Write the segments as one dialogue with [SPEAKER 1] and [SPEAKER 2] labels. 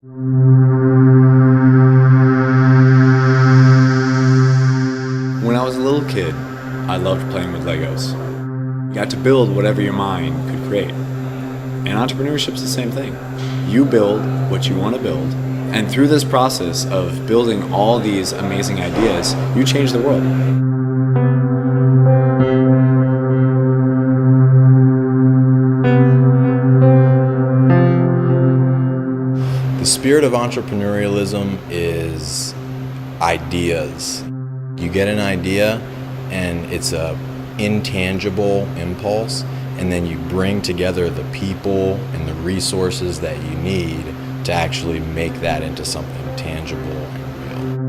[SPEAKER 1] When I was a little kid, I loved playing with Legos. You got to build whatever your mind could create. And entrepreneurship's the same thing. You build what you want to build, and through this process of building all these amazing ideas, you change the world.
[SPEAKER 2] The spirit of entrepreneurialism is ideas. You get an idea and it's a intangible impulse, and then you bring together the people and the resources that you need to actually make that into something tangible and
[SPEAKER 3] real.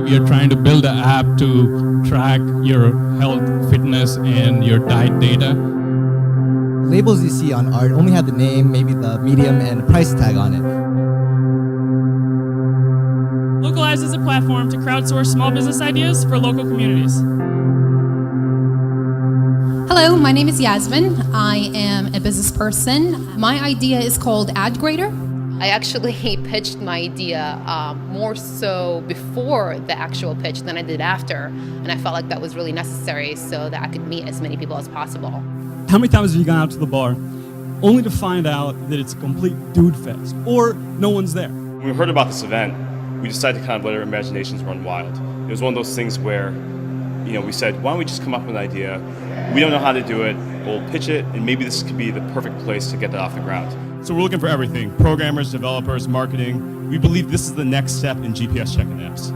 [SPEAKER 3] We are trying to build an app to track your health, fitness, and your diet data.
[SPEAKER 4] Labels you see on art only have the name, maybe the medium, and a price tag on it.
[SPEAKER 5] Localize is a platform to crowdsource small business ideas for local communities.
[SPEAKER 6] Hello, my name is Yasmin. I am a business person. My idea is called AdGrader.
[SPEAKER 7] I actually pitched my idea more so before the actual pitch than I did after, and I felt like that was really necessary so that I could meet as many people as possible.
[SPEAKER 8] How many times have you gone out to the bar only to find out that it's a complete dude fest or no one's there?
[SPEAKER 9] When we heard about this event, we decided to kind of let our imaginations run wild. It was one of those things where, we said, why don't we just come up with an idea? We don't know how to do it, we'll pitch it, and maybe this could be the perfect place to get that off the ground.
[SPEAKER 10] So we're looking for everything: programmers, developers, marketing. We believe this is the next step in GPS check-in apps.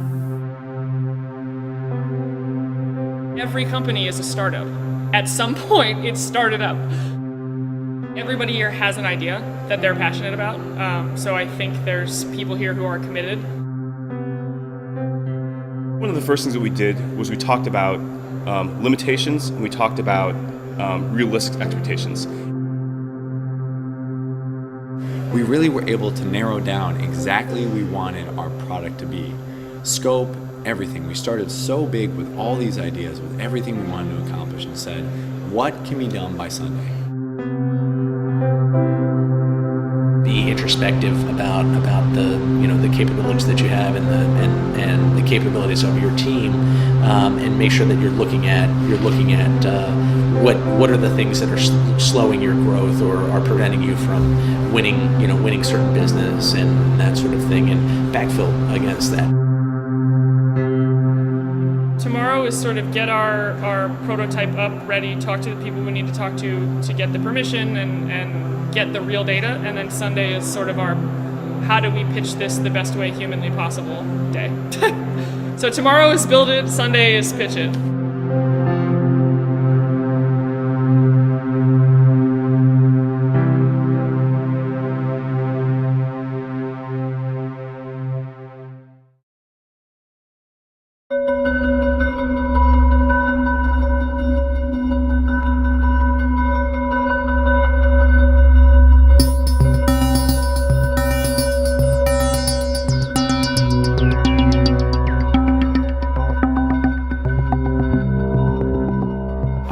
[SPEAKER 5] Every company is a startup. At some point, it started up. Everybody here has an idea that they're passionate about, so I think there's people here who are committed.
[SPEAKER 9] One of the first things that we did was we talked about limitations, and we talked about realistic expectations.
[SPEAKER 1] We really were able to narrow down exactly what we wanted our product to be. Scope, everything. We started so big with all these ideas, with everything we wanted to accomplish, and said, what can be done by Sunday?
[SPEAKER 11] Be introspective about the capabilities that you have and the capabilities of your team, and make sure that you're looking at what are the things that are slowing your growth or are preventing you from winning certain business and that sort of thing, and backfill against that.
[SPEAKER 5] Tomorrow is sort of get our prototype up, ready, talk to the people we need to talk to get the permission and get the real data. And then Sunday is sort of our how do we pitch this the best way humanly possible day. So tomorrow is build it, Sunday is pitch it.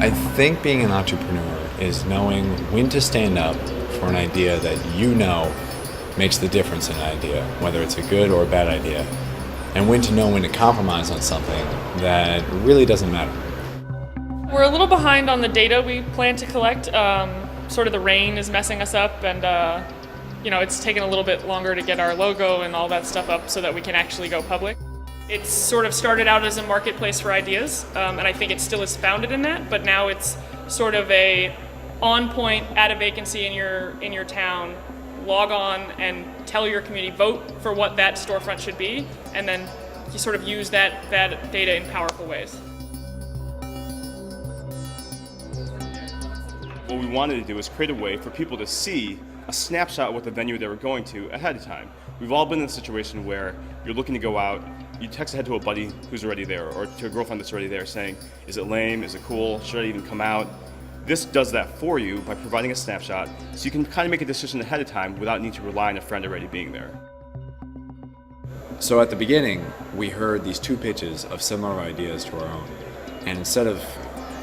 [SPEAKER 1] I think being an entrepreneur is knowing when to stand up for an idea that you know makes the difference in an idea, whether it's a good or a bad idea, and when to know when to compromise on something that really doesn't matter.
[SPEAKER 5] We're a little behind on the data we plan to collect. Sort of the rain is messing us up, and it's taken a little bit longer to get our logo and all that stuff up so that we can actually go public. It's sort of started out as a marketplace for ideas, and I think it still is founded in that, but now it's sort of a on point, at a vacancy in your town, log on and tell your community, vote for what that storefront should be, and then you sort of use that data in powerful ways.
[SPEAKER 9] What we wanted to do is create a way for people to see a snapshot of what the venue they were going to ahead of time. We've all been in a situation where you're looking to go out, you text ahead to a buddy who's already there, or to a girlfriend that's already there saying, is it lame, is it cool, should I even come out? This does that for you by providing a snapshot, so you can kind of make a decision ahead of time without needing to rely on a friend already being there.
[SPEAKER 1] So at the beginning, we heard these two pitches of similar ideas to our own. And instead of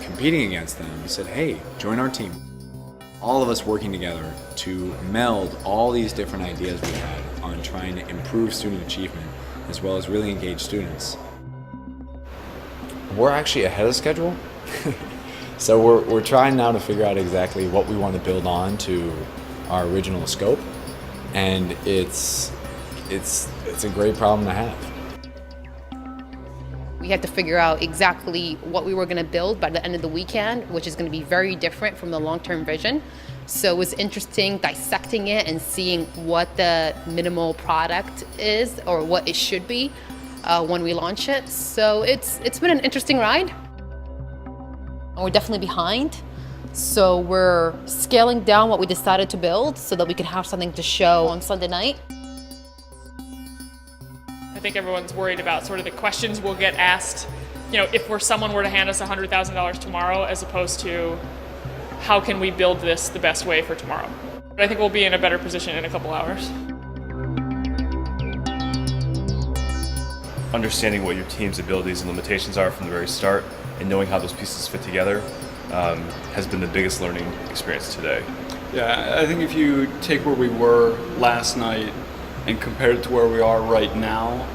[SPEAKER 1] competing against them, we said, hey, join our team. All of us working together to meld all these different ideas we had on trying to improve student achievement as well as really engage students. We're actually ahead of schedule. So we're trying now to figure out exactly what we want to build on to our original scope. And it's a great problem to have.
[SPEAKER 7] We had to figure out exactly what we were going to build by the end of the weekend, which is going to be very different from the long-term vision. So it was interesting dissecting it and seeing what the minimal product is or what it should be when we launch it. So it's been an interesting ride. We're definitely behind. So we're scaling down what we decided to build so that we can have something to show on Sunday night.
[SPEAKER 5] I think everyone's worried about sort of the questions we'll get asked, if someone were to hand us $100,000 tomorrow, as opposed to how can we build this the best way for tomorrow. But I think we'll be in a better position in a couple hours.
[SPEAKER 9] Understanding what your team's abilities and limitations are from the very start and knowing how those pieces fit together has been the biggest learning experience today.
[SPEAKER 12] Yeah, I think if you take where we were last night and compare it to where we are right now,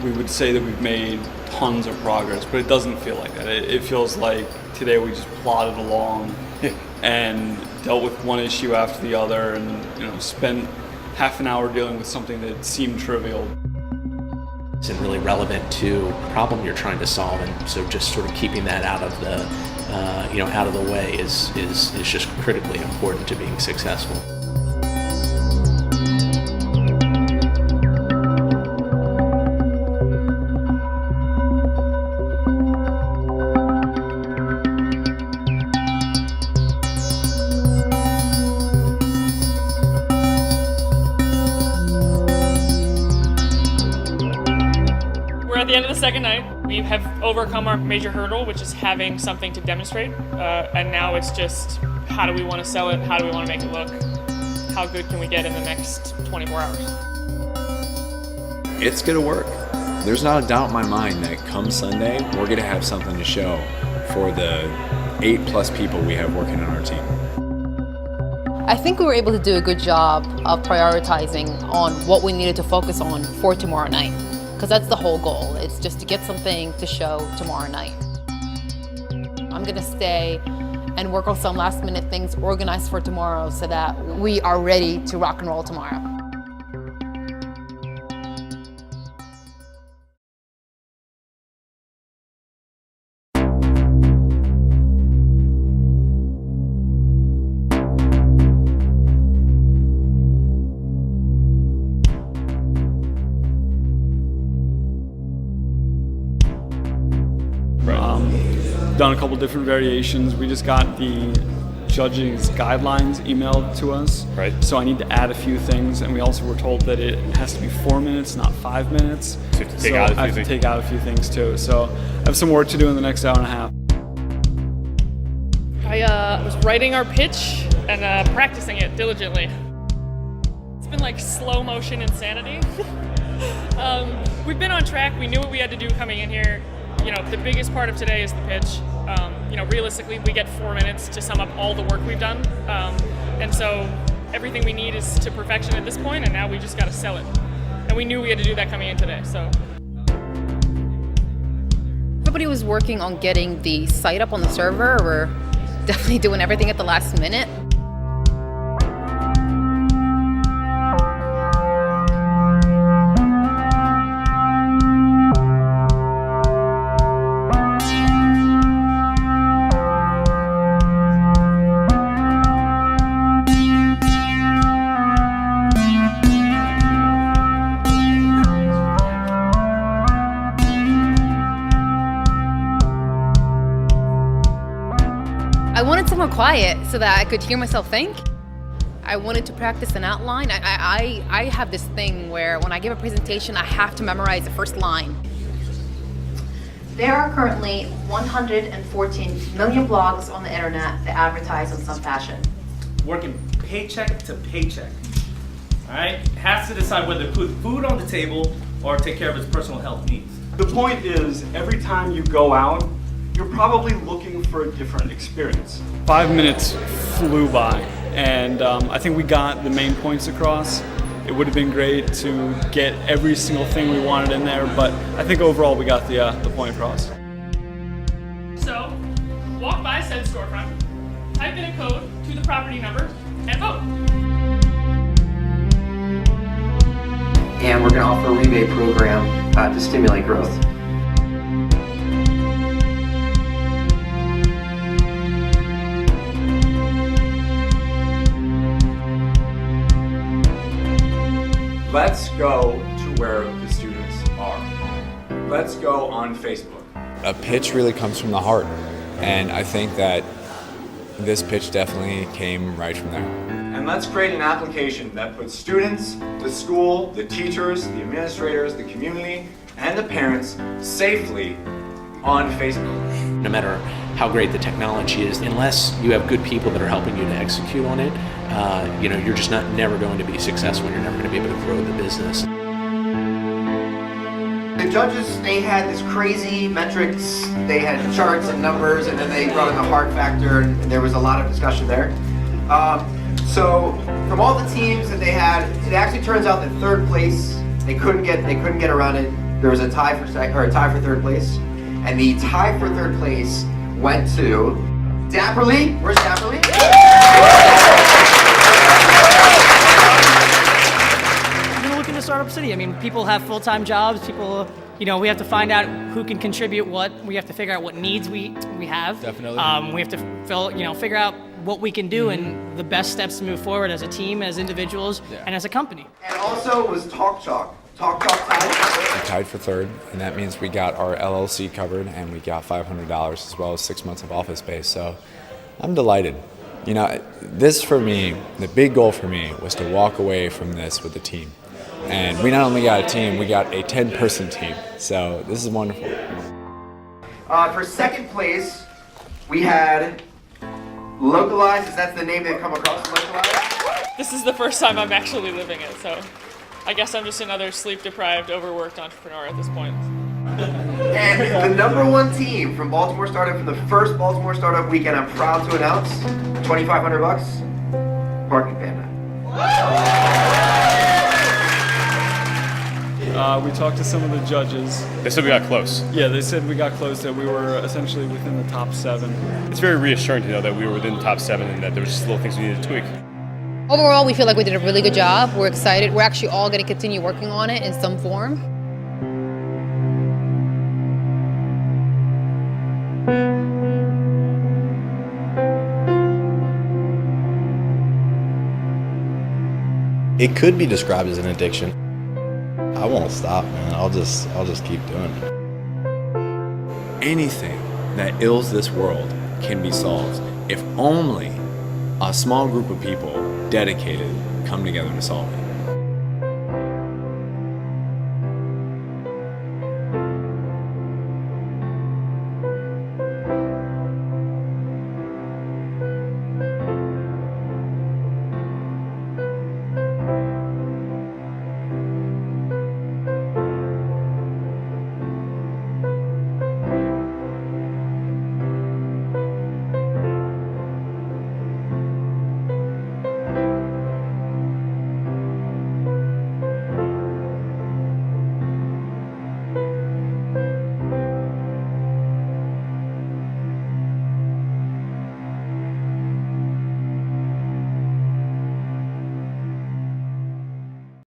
[SPEAKER 12] we would say that we've made tons of progress, but it doesn't feel like that. It feels like today we just plodded along and dealt with one issue after the other and spent half an hour dealing with something that seemed trivial.
[SPEAKER 11] Isn't really relevant to the problem you're trying to solve, and so just sort of keeping that out of the out of the way is just critically important to being successful.
[SPEAKER 5] At the end of the second night, we have overcome our major hurdle, which is having something to demonstrate. And now it's just, how do we want to sell it? How do we want to make it look? How good can we get in the next 24 hours?
[SPEAKER 1] It's going to work. There's not a doubt in my mind that come Sunday, we're going to have something to show for the 8+ people we have working on our team.
[SPEAKER 7] I think we were able to do a good job of prioritizing on what we needed to focus on for tomorrow night. Because that's the whole goal. It's just to get something to show tomorrow night. I'm gonna stay and work on some last minute things organized for tomorrow so that we are ready to rock and roll tomorrow.
[SPEAKER 12] Done a couple different variations. We just got the judging's guidelines emailed to us.
[SPEAKER 9] Right.
[SPEAKER 12] So I need to add a few things, and we also were told that it has to be 4 minutes, not 5 minutes.
[SPEAKER 9] So you have to take out a few
[SPEAKER 12] I have to
[SPEAKER 9] things.
[SPEAKER 12] take out a few things too. So I have some work to do in the next hour and a half.
[SPEAKER 5] I was writing our pitch and practicing it diligently. It's been like slow motion insanity. We've been on track. We knew what we had to do coming in here. The biggest part of today is the pitch. Realistically, we get 4 minutes to sum up all the work we've done. And so everything we need is to perfection at this point, and now we just got to sell it. And we knew we had to do that coming in today, so.
[SPEAKER 7] Everybody was working on getting the site up on the server. We're definitely doing everything at the last minute. I wanted somewhere quiet so that I could hear myself think. I wanted to practice an outline. I have this thing where when I give a presentation, I have to memorize the first line.
[SPEAKER 13] There are currently 114 million blogs on the internet that advertise in some fashion.
[SPEAKER 14] Working paycheck to paycheck. All right? Has to decide whether to put food on the table or take care of its personal health needs.
[SPEAKER 12] The point is, every time you go out, you're probably looking for a different experience. 5 minutes flew by, and I think we got the main points across. It would have been great to get every single thing we wanted in there, but I think overall we got the point across.
[SPEAKER 5] So, walk by said storefront, type in a code to the property number, and vote.
[SPEAKER 15] And we're going to offer a rebate program to stimulate growth.
[SPEAKER 1] Let's go to where the students are. Let's go on Facebook. A pitch really comes from the heart, and I think that this pitch definitely came right from there. And let's create an application that puts students, the school, the teachers, the administrators, the community, and the parents safely on Facebook.
[SPEAKER 11] No matter how great the technology is, unless you have good people that are helping you to execute on it, you're just never going to be successful. You're never going to be able to grow the business.
[SPEAKER 15] The judges, they had this crazy metrics, they had charts and numbers, and then they brought in the heart factor, and there was a lot of discussion there. So from all the teams that they had, it actually turns out that third place, they couldn't get around it. There was a tie for third place, and the tie for third place went to Dapperly. Where's Dapperly?
[SPEAKER 16] Startup City. I mean, people have full-time jobs. People, we have to find out who can contribute what. We have to figure out what needs we have.
[SPEAKER 1] Definitely.
[SPEAKER 16] We have to figure out what we can do and the best steps to move forward as a team, as individuals, and as a company.
[SPEAKER 15] And also was Talk Chalk. Talk Chalk tied.
[SPEAKER 1] We tied for third, and that means we got our LLC covered, and we got $500 as well as 6 months of office space. So I'm delighted. This for me, the big goal for me was to walk away from this with a team. And we not only got a team, we got a 10-person team. So this is wonderful.
[SPEAKER 15] For second place, we had Localized. Is that the name they've come across? Localized?
[SPEAKER 5] This is the first time I'm actually living it, so I guess I'm just another sleep-deprived, overworked entrepreneur at this point.
[SPEAKER 15] And the number one team from Baltimore Startup, from the first Baltimore Startup Weekend, I'm proud to announce, $2,500, Parking Panda.
[SPEAKER 12] We talked to some of the judges.
[SPEAKER 9] They said we got close.
[SPEAKER 12] Yeah, they said we got close, that we were essentially within the top 7.
[SPEAKER 9] It's very reassuring to know that we were within the top 7 and that there were just little things we needed to tweak.
[SPEAKER 7] Overall, we feel like we did a really good job. We're excited. We're actually all going to continue working on it in some form.
[SPEAKER 2] It could be described as an addiction. I won't stop, man. I'll just keep doing it.
[SPEAKER 1] Anything that ills this world can be solved if only a small group of people dedicated come together to solve it.